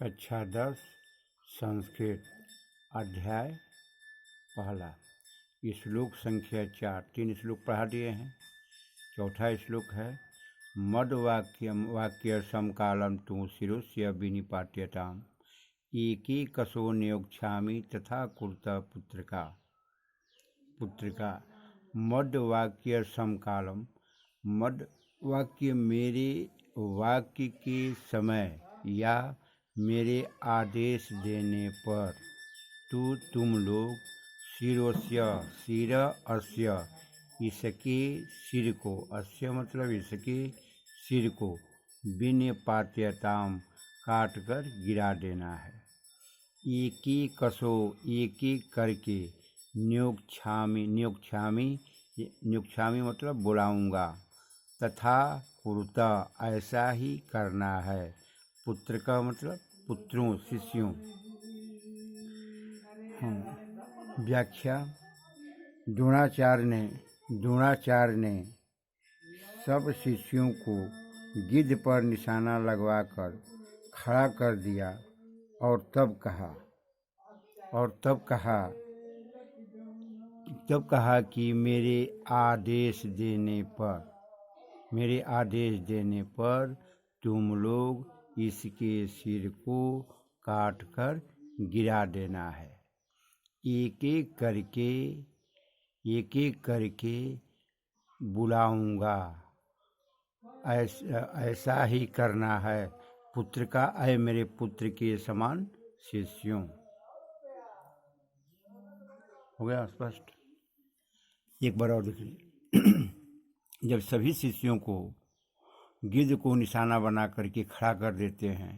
कक्षा 10 संस्कृत अध्याय पहला श्लोक संख्या 4। 3 श्लोक पढ़ा दिए हैं। चौथा श्लोक है मद वाक्य समकालम तु शिरोस्य विनिपात्यताम एकी कसो नियोक्षामि तथा कुरुत पुत्रिका। मद वाक्य समकालम, मद वाक्य मेरे वाक्य के समय या मेरे आदेश देने पर तुम लोग शिरोस्य सिर अस्य इसके सिर को, अस्य मतलब इसके सिर को विनिपात्यताम काट कर गिरा देना है। एक ही कसो एक एक करके नियोक्षामि मतलब बुलाऊंगा, तथा कुरुता ऐसा ही करना है। पुत्र का मतलब पुत्रों शिष्यों। व्याख्या द्रोणाचार्य ने सब शिष्यों को गिद्ध पर निशाना लगवाकर खड़ा कर दिया और तब कहा कि मेरे आदेश देने पर तुम लोग इसके सिर को काट कर गिरा देना है। एक एक करके बुलाऊंगा, ऐसा ही करना है। पुत्र का ऐ मेरे पुत्र के समान शिष्यों। हो गया स्पष्ट। एक बार और देखिए। जब सभी शिष्यों को गिद्ध को निशाना बना करके खड़ा कर देते हैं,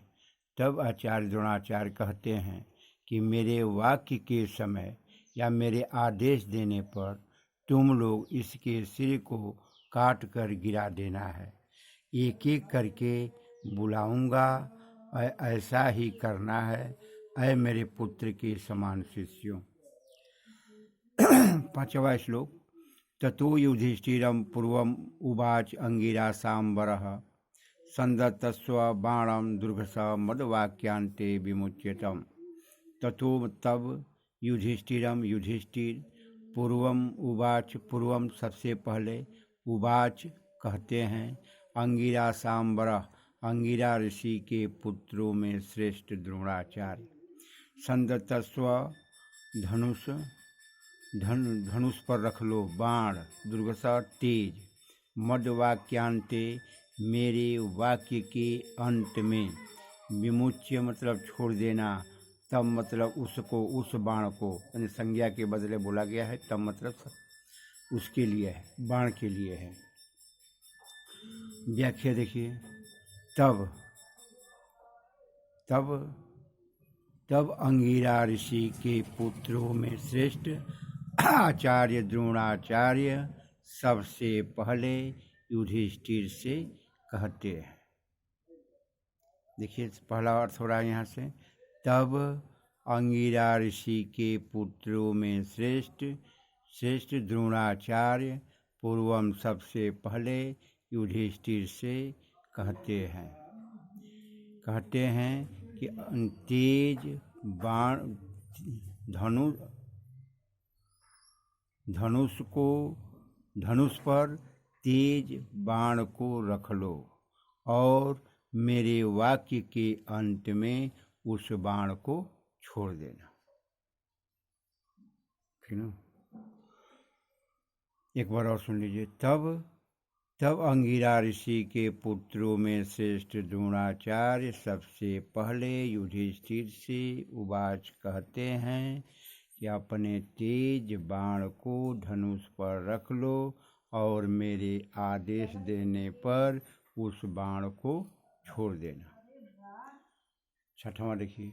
तब आचार्य द्रोणाचार्य कहते हैं कि मेरे वाक्य के समय या मेरे आदेश देने पर तुम लोग इसके सिर को काट कर गिरा देना है। एक एक करके बुलाऊंगा, ऐसा ही करना है। ऐ मेरे पुत्र के समान शिष्यों। 5वां श्लोक ततो युधिष्ठिरं पूर्वम उवाच अंगिरासाम्बरः संदत्तस्व बाणं दुर्घस मदवाक्यांते विमुच्यतम्। ततो तब युधिष्ठिर पूर्वम उवाच, पूर्वम सबसे पहले, उवाच कहते हैं, अंगिरासाम्बरः अंगिरा ऋषि के पुत्रों में श्रेष्ठ द्रोणाचार्य, संदत्तस्व धनुष पर रख लो बाण, दुर्घसा तेज, मदवाक्यांते मेरे वाक्य के अंत में, विमुच्य मतलब छोड़ देना, तब मतलब उसको, उस बाण को, यानी संज्ञा के बदले बोला गया है, तब मतलब उसके लिए है, बाण के लिए है। व्याख्या देखिए। तब अंगिरा ऋषि के पुत्रों में श्रेष्ठ आचार्य द्रोणाचार्य सबसे पहले युधिष्ठिर से कहते हैं। देखिए पहला अर्थ हो रहा है यहाँ से, तब अंगिरा ऋषि के पुत्रों में श्रेष्ठ द्रोणाचार्य पूर्वम सबसे पहले युधिष्ठिर से कहते हैं कि तेज बाण धनुष पर तेज बाण को रख लो और मेरे वाक्य के अंत में उस बाण को छोड़ देना। ठीक ना। एक बार और सुन लीजिए। तब अंगिरा ऋषि के पुत्रों में श्रेष्ठ द्रोणाचार्य सबसे पहले युधिष्ठिर से उवाच कहते हैं कि अपने तेज बाण को धनुष पर रख लो और मेरे आदेश देने पर उस बाण को छोड़ देना। 6वां देखिए।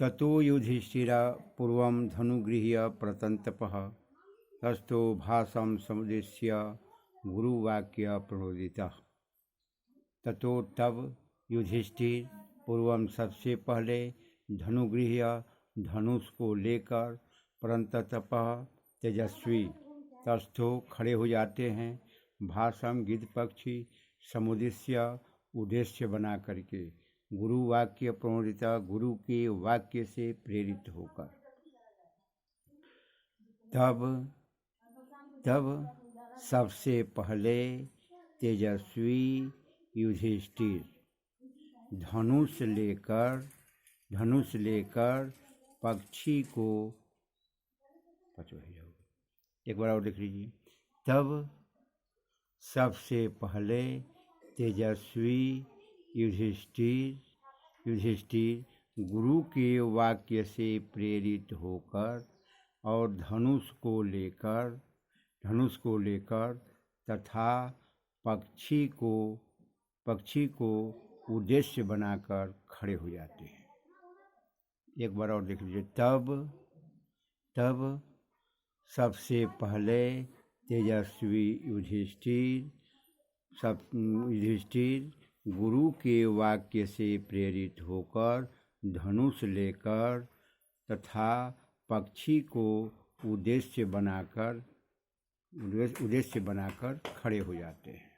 ततो युधिष्ठिरा पूर्वं धनुगृह्य प्रतन्तपः तस्थो भाषं समुद्देश्य गुरुवाक्य प्रणोदितः। ततो तब युधिष्ठिर पूर्वम सबसे पहले धनुगृह्य धनुष को लेकर प्रतन्तपः तेजस्वी तस्थो खड़े हो जाते हैं, भाषम गिद्ध पक्षी समुद्देश्य उद्देश्य बना करके गुरु वाक्य प्रणोदिता, गुरु के वाक्य से प्रेरित होकर। तब सबसे पहले तेजस्वी युधिष्ठिर धनुष लेकर पक्षी को, एक बार और देख लीजिए। तब सबसे पहले तेजस्वी युधिष्ठिर गुरु के वाक्य से प्रेरित होकर और धनुष को लेकर तथा पक्षी को उद्देश्य बनाकर खड़े हो जाते हैं। एक बार और देख लीजिए। तब सबसे पहले तेजस्वी युधिष्ठिर गुरु के वाक्य से प्रेरित होकर धनुष लेकर तथा पक्षी को उद्देश्य बनाकर खड़े हो जाते हैं।